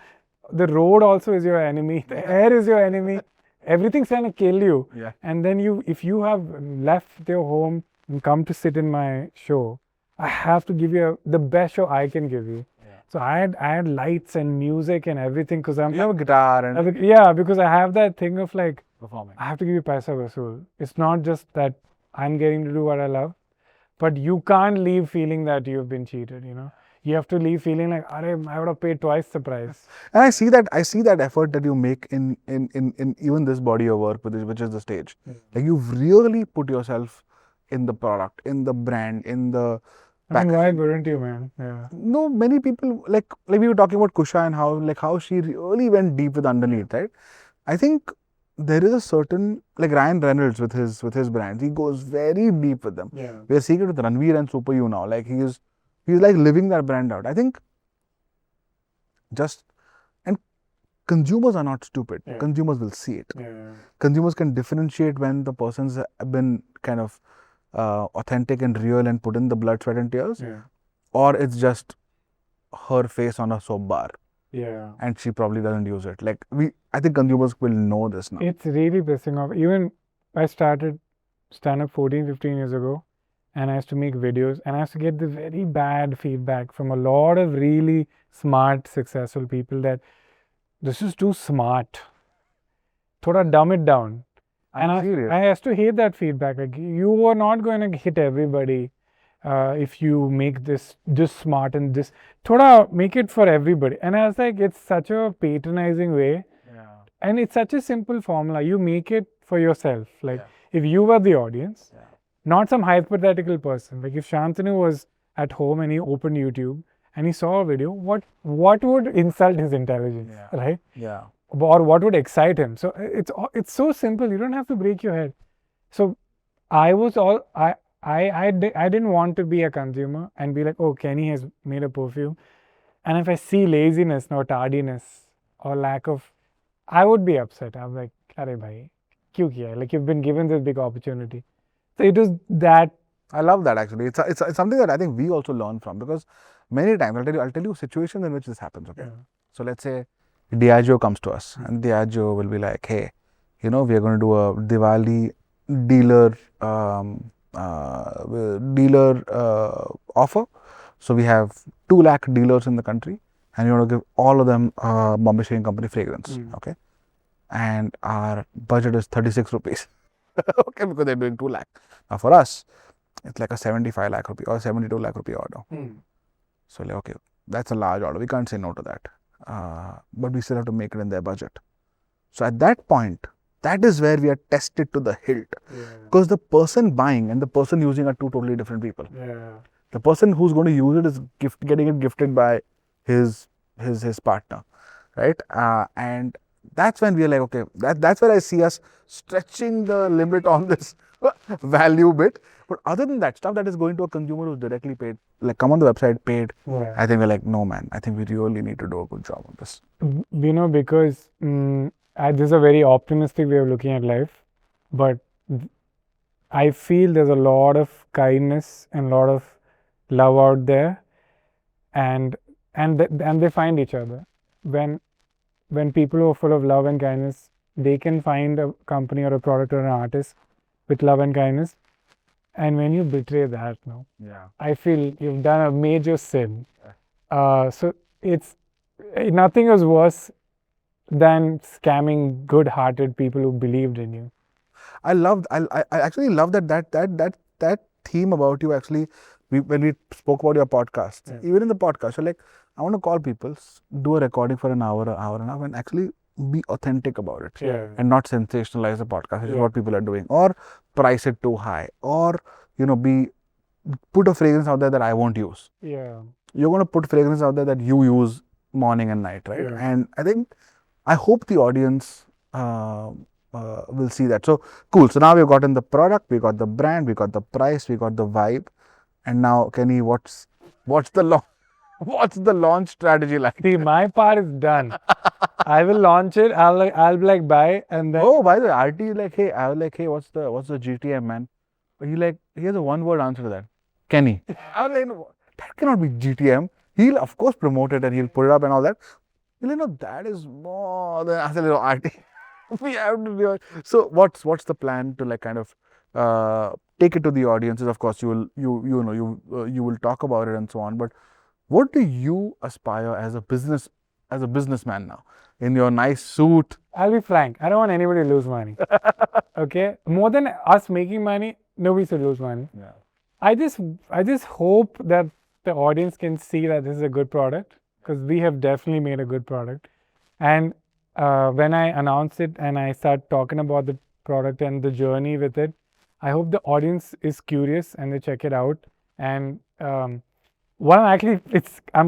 the road also is your enemy, the air is your enemy, everything's trying to kill you. Yeah. And then if you have left your home and come to sit in my show, I have to give you the best show I can give you. So I had lights and music and everything because You have a guitar and yeah, because I have that thing of like, performing. I have to give you paisa vasool. It's not just that I'm getting to do what I love, but you can't leave feeling that you've been cheated, you know. You have to leave feeling like, I would have paid twice the price. And I see that effort that you make in even this body of work, which is the stage. Like you've really put yourself in the product, in the brand, in the. I mean, why wouldn't you, man? Yeah. No, many people like we were talking about Kusha and how she really went deep with underneath, right? I think there is a certain, like Ryan Reynolds with his brands, he goes very deep with them. Yeah. We are seeing it with Ranveer and Super You now. Like he's like living that brand out. I think and consumers are not stupid. Yeah. Consumers will see it. Yeah. Consumers can differentiate when the person's been kind of authentic and real and put in the blood, sweat and tears, Yeah. or it's just her face on a soap bar. Yeah. And she probably doesn't use it. Like I think consumers will know this now. It's really pissing off. Even I started stand-up 14, 15 years ago, and I used to make videos, and I used to get the very bad feedback from a lot of really smart, successful people that this is too smart. Thoda dumb it down. And I used to hate that feedback. Like, you are not going to hit everybody if you make this smart and this. Thoda make it for everybody. And I was like, it's such a patronizing way. And it's such a simple formula. You make it for yourself. Like, if you were the audience, not some hypothetical person. Like, if Shantanu was at home and he opened YouTube and he saw a video, what would insult his intelligence, right? Yeah. Or what would excite him? So it's so simple. You don't have to break your head. So I didn't want to be a consumer and be like, oh, Kenny has made a perfume, and if I see laziness or tardiness or lack of, I would be upset. I'm like, "Arey bhai, kyun kiya? Like, you've been given this big opportunity." So it was that. I love that actually. It's something that I think we also learn from, because many times I'll tell you situations in which this happens. Okay, so let's say Diageo comes to us and Diageo will be like, hey, we are going to do a Diwali dealer offer. So we have 2 lakh dealers in the country, and you want to give all of them Bombay Shaving Company fragrance. Okay, and our budget is 36 rupees. Okay, because they're doing 2 lakh. Now for us, it's like a 75 lakh rupee or 72 lakh rupee order. So like, okay, that's a large order. We can't say no to that. But we still have to make it in their budget. So at that point, that is where we are tested to the hilt. Because the person buying and the person using are two totally different people. The person who's going to use it is getting it gifted by his partner, right? And that's when we are like, okay, that's where I see us stretching the limit on this value bit. But other than that, stuff that is going to a consumer who's directly paid, like come on the website, paid, I think we're like, no man, I think we really need to do a good job on this. Because this is a very optimistic way of looking at life, but I feel there's a lot of kindness and a lot of love out there, and they find each other. When people who are full of love and kindness, they can find a company or a product or an artist with love and kindness. And when you betray that, I feel you've done a major sin. So it's nothing is worse than scamming good-hearted people who believed in you. I actually love that theme about you. Actually, when we spoke about your podcast, even in the podcast, you're like, I want to call people, do a recording for an hour and a half, and actually be authentic about it, and not sensationalize the podcast, which is what people are doing, or price it too high, or put a fragrance out there that I won't use. You're going to put fragrance out there that you use morning and night, right? And I hope the audience will see that. So cool. So now we've gotten the product, we got the brand, we got the price, we got the vibe, and now Kenny, what's the launch strategy like? See, my part is done. I will launch it. I'll be like, buy, and then. Oh, by the way, RT is like, hey, I was like, hey, what's the GTM, man? But he has a one-word answer to that. Kenny. I was like, no, that cannot be GTM. He'll of course promote it and he'll put it up and all that. That is more than as a little RT. We have to do it. So what's the plan to like kind of take it to the audiences? Of course, you will talk about it and so on. But what do you aspire as a businessman now? In your nice suit. I'll be frank. I don't want anybody to lose money. Okay? More than us making money, nobody should lose money. I just hope that the audience can see that this is a good product, because we have definitely made a good product. And when I announce it and I start talking about the product and the journey with it, I hope the audience is curious and they check it out. And I'm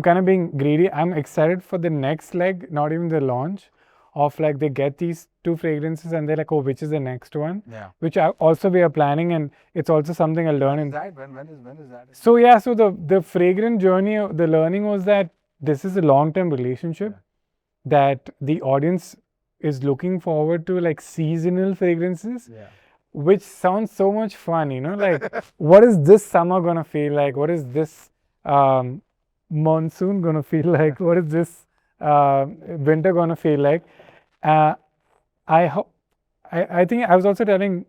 kind of being greedy. I'm excited for the next leg, not even the launch, of like they get these 2 fragrances and they're like, oh, which is the next one? Which we are planning, and it's also something I learned. When is that? So the fragrance journey, the learning was that this is a long-term relationship, that the audience is looking forward to, like seasonal fragrances, which sounds so much fun, like what is this summer gonna feel like? What is this monsoon gonna feel like? What is this winter gonna feel like? I think I was also telling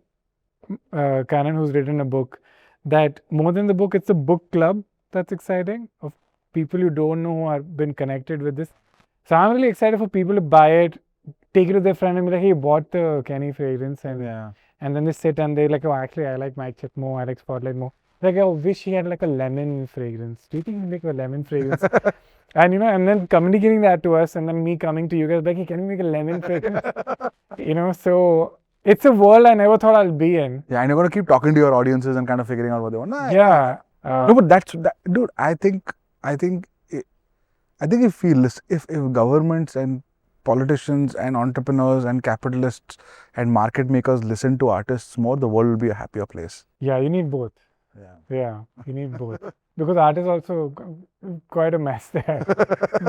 Karan, who's written a book, that more than the book, it's a book club that's exciting, of people you don't know who have been connected with this. So I'm really excited for people to buy it, take it to their friend and be like, hey, bought the Kenny fragrance, and and then they sit and they like, oh, actually, I like Mike Chip more, I like Spotlight more. Like, I wish he had like a lemon fragrance. Do you think he'd make a lemon fragrance? And and then communicating that to us, and then me coming to you guys, like, hey, can you make a lemon fragrance? So it's a world I never thought I'll be in. Yeah, and you're gonna keep talking to your audiences and kind of figuring out what they want. No, Yeah. no, but dude. I think if governments and politicians and entrepreneurs and capitalists and market makers listen to artists more, the world will be a happier place. Yeah, you need both. Yeah, you need both. Because art is also quite a mess there.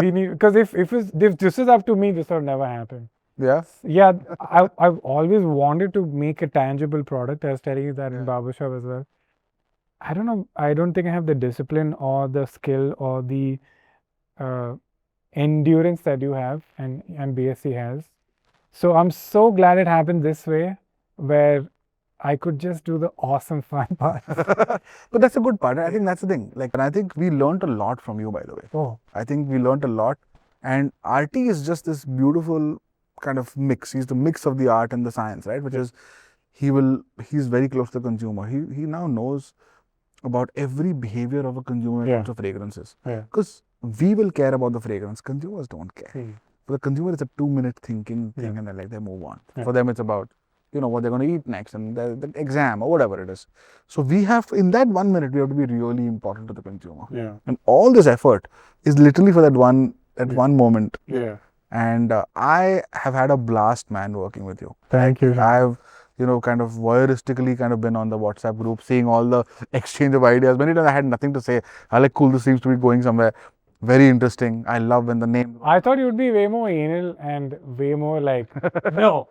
Because if this is up to me, this would never happen. Yeah. Yeah, I've always wanted to make a tangible product. I was telling you that in Barbershop as well. I don't know. I don't think I have the discipline or the skill or the endurance that you have and BSc has. So I'm so glad it happened this way, where I could just do the awesome fun part. But that's a good part. I think that's the thing. Like, and I think we learned a lot from you, by the way. Oh, I think we learned a lot. And RT is just this beautiful kind of mix. He's the mix of the art and the science, right? Which is, he's very close to the consumer. He now knows about every behavior of a consumer when it comes to fragrances. Because we will care about the fragrance. Consumers don't care. For the consumer, it's a 2-minute thinking thing, and they move on. For them, it's about what they're going to eat next and the exam or whatever it is. So we have, in that 1 minute, we have to be really important to the consumer. And all this effort is literally for that one moment. And I have had a blast, man, working with you. Thank you. I've kind of voyeuristically kind of been on the WhatsApp group, seeing all the exchange of ideas. Many times I had nothing to say. I like, cool, this seems to be going somewhere. Very interesting. I love when the name. I thought you'd be way more anal and way more like, no.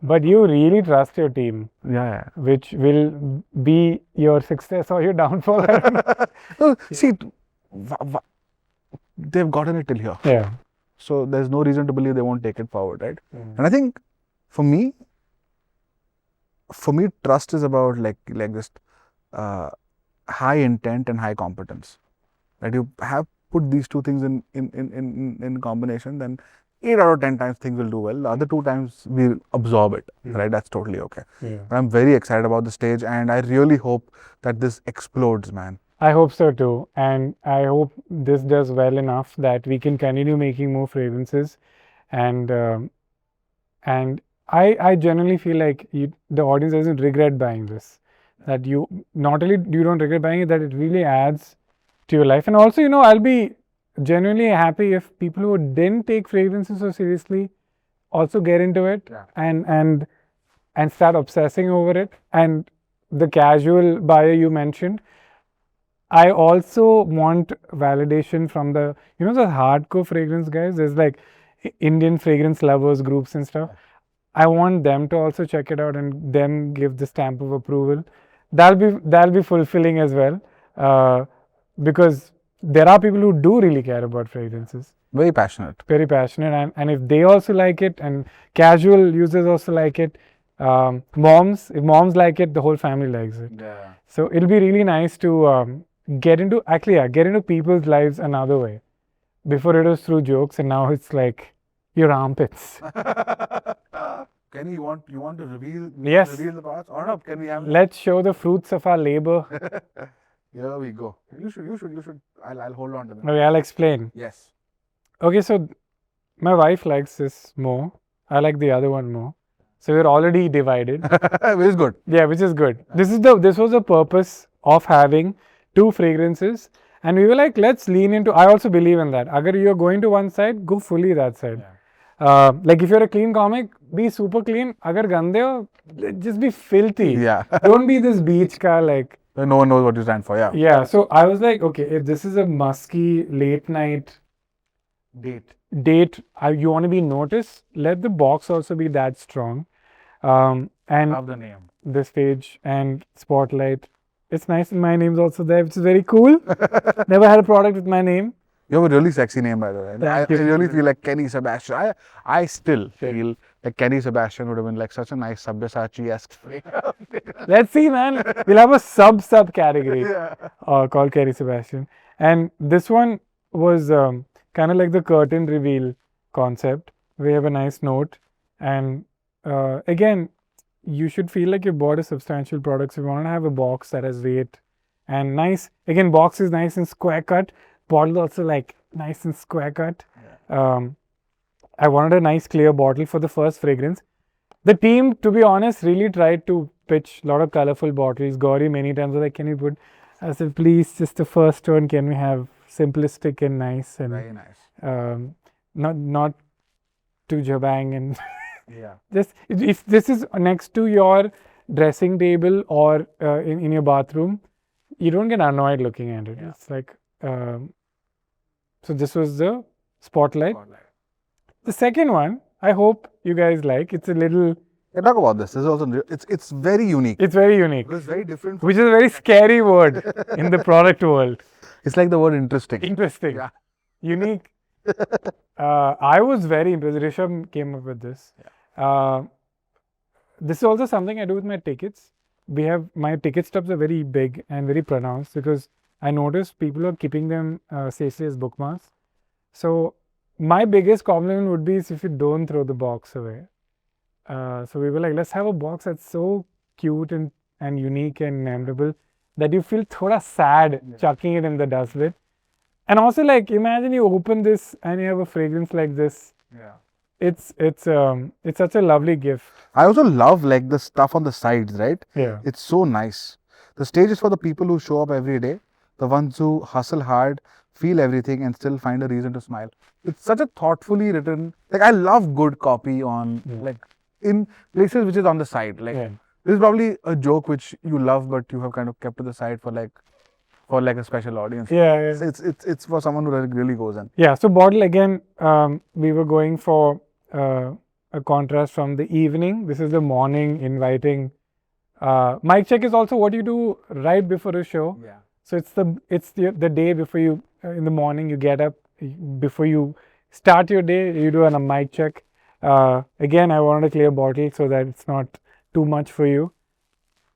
But you really trust your team. Yeah. Which will be your success or your downfall. No, see, they've gotten it till here. Yeah. So there's no reason to believe they won't take it forward, right? And I think for me, trust is about like just high intent and high competence. That you have put these two things in combination, then 8 out of 10 times things will do well. The other 2 times we'll absorb it, right? That's totally okay. But I'm very excited about the stage, and I really hope that this explodes, man. I hope so too, and I hope this does well enough that we can continue making more fragrances, and I generally feel like the audience doesn't regret buying this. That you not only you don't regret buying it, that it really adds to your life, and also I'll be genuinely happy if people who didn't take fragrances so seriously also get into it and start obsessing over it. And the casual buyer you mentioned, I also want validation from the the hardcore fragrance guys. There's like Indian fragrance lovers groups and stuff. I want them to also check it out and then give the stamp of approval. That'll be fulfilling as well, because there are people who do really care about fragrances. Very passionate. Very passionate, and if they also like it, and casual users also like it, if moms like it, the whole family likes it. So it'll be really nice to get into people's lives another way. Before it was through jokes, and now it's like your armpits. Kenny, you want to reveal the parts? Or not? Can we have? Let's show the fruits of our labor. Here we go. You should. I'll hold on to them. Okay, I'll explain. Yes. Okay, so my wife likes this more. I like the other one more. So we're already divided. Which is good. Yeah, which is good. This was the purpose of having 2 fragrances, and we were like, let's lean into. I also believe in that. Agar you're going to one side, go fully that side. Like if you're a clean comic, be super clean. Agar gande ho, just be filthy. Yeah. Don't be this beach ka like. No one knows what you stand for. Yeah. Yeah. So I was like, okay, if this is a musky late night date, you want to be noticed, let the box also be that strong. And Love the name. The stage and spotlight. It's nice. My name's also there, which is very cool. Never had a product with my name. You have a really sexy name, by the way. Thank I you. really feel like Kenny Sebastian. I still feel like Kenny Sebastian would have been like such a nice Sabyasachi-esque. Let's see, man. We'll have a sub category called Kenny Sebastian. And this one was kind of like the curtain reveal concept. We have a nice note. And again, you should feel like you bought a substantial product. So you want to have a box that has weight and nice. Again, box is nice and square cut. Bottle also like nice and square cut. I wanted a nice clear bottle for the first fragrance. The team, to be honest, really tried to pitch a lot of colorful bottles. Gauri many times was like, can you put, I said, please, just the first one, can we have simplistic and nice and Very nice. not too jabang and Yeah. just if this is next to your dressing table or in your bathroom, you don't get annoyed looking at it. It's like, so this was the spotlight. The second one, I hope you guys like. It's a little, Yeah, talk about this. This is also it's very unique. it's very unique, It's very different. which is a very scary word in the product world. It's like the word interesting. Interesting, Yeah. unique. I was very impressed. Rishabh came up with this. This is also something I do with my tickets. My ticket stubs are very big and very pronounced because I noticed people are keeping them safely as bookmarks. So my biggest compliment would be if you don't throw the box away. So we were like, let's have a box that's so cute and unique and memorable that you feel thoda sad chucking it in the dustbin. And also, like, imagine you open this and you have a fragrance like this. Yeah. It's such a lovely gift. I also love like the stuff on the sides, right? Yeah. It's so nice. The stage is for the people who show up every day, the ones who hustle hard, feel everything, and still find a reason to smile. It's such a thoughtfully written. Like I love good copy on like in places which is on the side. Like this is probably a joke which you love, but you have kind of kept to the side for like a special audience. Yeah. It's for someone who really goes in. Yeah. So bottle again, we were going for a contrast from the evening. This is the morning, inviting. Mic check is also what you do right before a show. Yeah. So it's the day before you in the morning you get up, before you start your day you do a mic check. Again, I wanted a clear bottle so that it's not too much for you.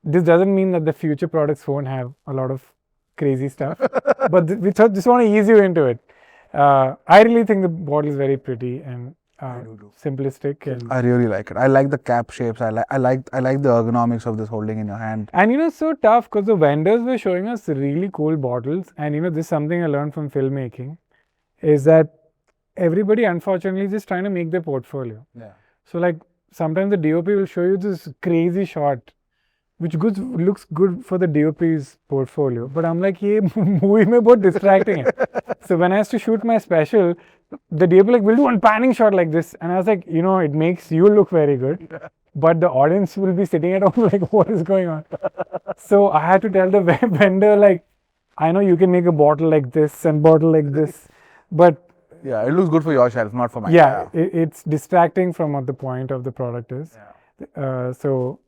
This doesn't mean that the future products won't have a lot of crazy stuff, but we just want to ease you into it. I really think the bottle is very pretty and simplistic, and I really like it. I like the cap shapes. I like the ergonomics of this holding in your hand. and it's so tough because the vendors were showing us really cool bottles, and this is something I learned from filmmaking, is that everybody unfortunately is just trying to make their portfolio. Yeah. So like sometimes the DOP will show you this crazy shot which looks good for the DOP's portfolio, but I'm like, ye movie mein bahut distracting hai. So when I has to shoot my special, the DOP like, we'll do one panning shot like this, and I was like, it makes you look very good, but the audience will be sitting at home like, what is going on? So I had to tell the vendor like, I know you can make a bottle like this and bottle like this, but Yeah, it looks good for your shelf, not for mine. yeah, it's distracting from what the point of the product is. So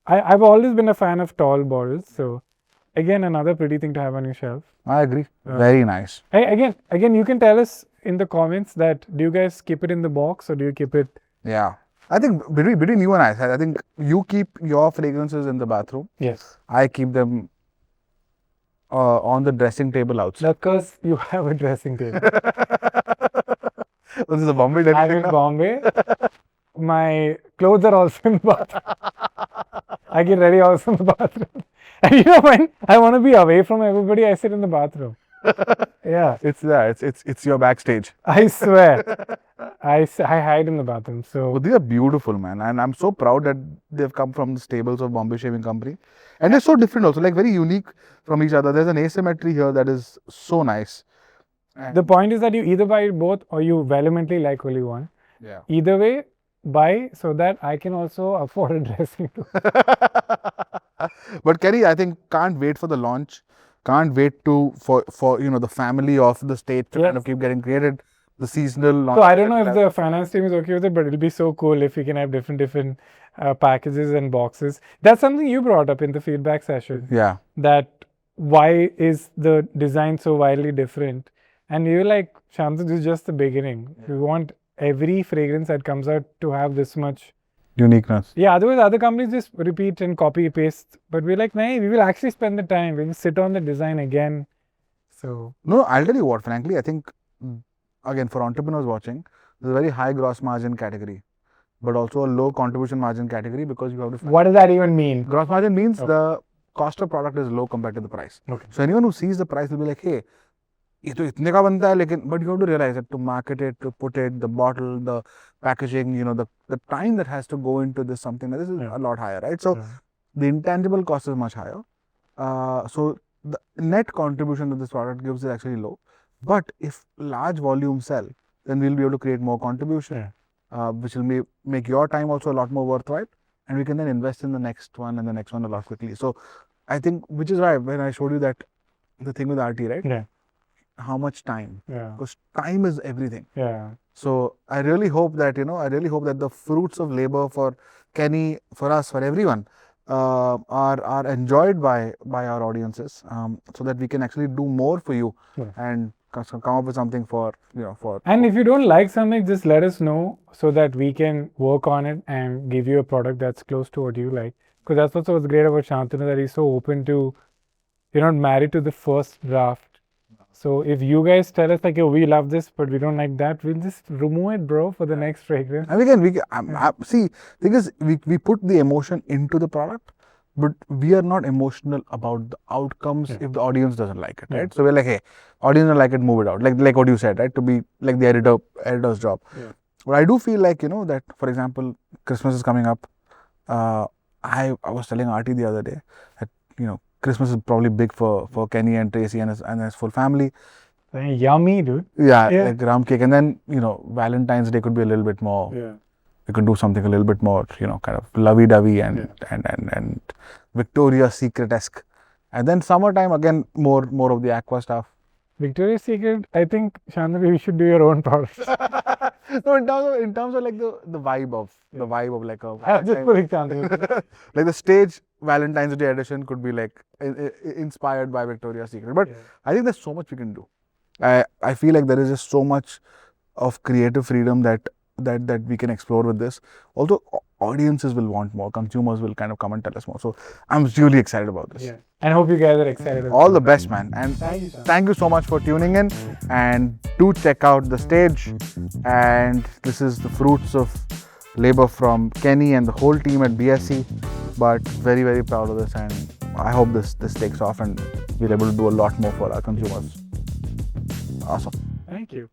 I've always been a fan of tall bottles. So again, another pretty thing to have on your shelf. I agree. Very nice. Again, you can tell us in the comments that do you guys keep it in the box or do you keep it? Yeah. I think between you and I think you keep your fragrances in the bathroom. Yes. I keep them on the dressing table outside. Because you have a dressing table. This is a Bombay I'm Delhi in Bombay. My clothes are also in the bathroom. I get ready also in the bathroom. And when I want to be away from everybody, I sit in the bathroom. Yeah. It's your backstage. I swear. I hide in the bathroom. So But these are beautiful, man. And I'm so proud that they've come from the stables of Bombay Shaving Company. And they're so different also, like very unique from each other. There's an asymmetry here that is so nice. the point is that you either buy both or you vehemently like only one. Yeah. Either way, buy so that I can also afford a dressing too. But Kenny, I think can't wait for the launch. Can't wait for the family of the state to kind of keep getting created. The seasonal launch. So I don't know if the finance team is okay with it, but it'll be so cool if we can have different packages and boxes. That's something you brought up in the feedback session. Yeah. That why is the design so wildly different? And we were like, Shantanu, this is just the beginning. We want every fragrance that comes out to have this much uniqueness. Yeah, otherwise other companies just repeat and copy paste. But we're like, nah, we will actually spend the time. We'll sit on the design again. So No, I'll tell you what, frankly, I think again for entrepreneurs watching, there's a very high gross margin category. but also a low contribution margin category because you have to. What does that even mean? Gross margin means the cost of product is low compared to the price. Okay. So anyone who sees the price will be like, hey, ये तो इतने का बनता है लेकिन, but you have to realize that to market it, to put it, the bottle, the packaging, you know, the time that has to go into this something like this is a lot higher, right? So the intangible cost is much higher. So the net contribution that this product gives is actually low. But if large volumes sell, then we'll be able to create more contribution, which will make your time also a lot more worthwhile, and we can then invest in the next one and the next one a lot quickly. So I think, which is why when I showed you that the thing with RT, right? Yeah. How much time? Yeah. Because time is everything. Yeah. So I really hope that, you know, I really hope that the fruits of labor for Kenny, for us, for everyone, are enjoyed by our audiences, so that we can actually do more for you and come up with something for, you know, for. And if you don't like something, just let us know so that we can work on it and give you a product that's close to what you like. Because that's what's great about Shantanu, that he's so open to, you're not married to the first draft. So if you guys tell us like, oh, we love this, but we don't like that, we'll just remove it, bro, for the next fragrance. And see, thing is, we put the emotion into the product, but we are not emotional about the outcomes if the audience doesn't like it, right? So we're like, hey, audience don't like it, move it out. Like what you said, right? To be like the editor's job. But I do feel like, you know, that, for example, Christmas is coming up. I was telling Artie the other day that, you know, Christmas is probably big for Kenny and Tracy and his full family. Yummy, dude. Yeah, like rum cake. And then, you know, Valentine's Day could be a little bit more. Yeah. We could do something a little bit more, you know, kind of lovey-dovey and Victoria's Secret-esque. And then summertime, again, more of the aqua stuff. Victoria's Secret, I think, Shantanu, you should do your own products. No, in terms of like the vibe of like a. I'm just putting Shantanu. Like the stage Valentine's Day edition could be like inspired by Victoria's Secret. But I think there's so much we can do. I feel like there is just so much of creative freedom that we can explore with this. Also, audiences will want more. Consumers will kind of come and tell us more. So I'm really excited about this. Yeah. And hope you guys are excited. All the best, man. And thank you so much for tuning in. And do check out the stage. And this is the fruits of labor from Kenny and the whole team at BSC. But very, very proud of this. And I hope this takes off and we're able to do a lot more for our consumers. Awesome. Thank you.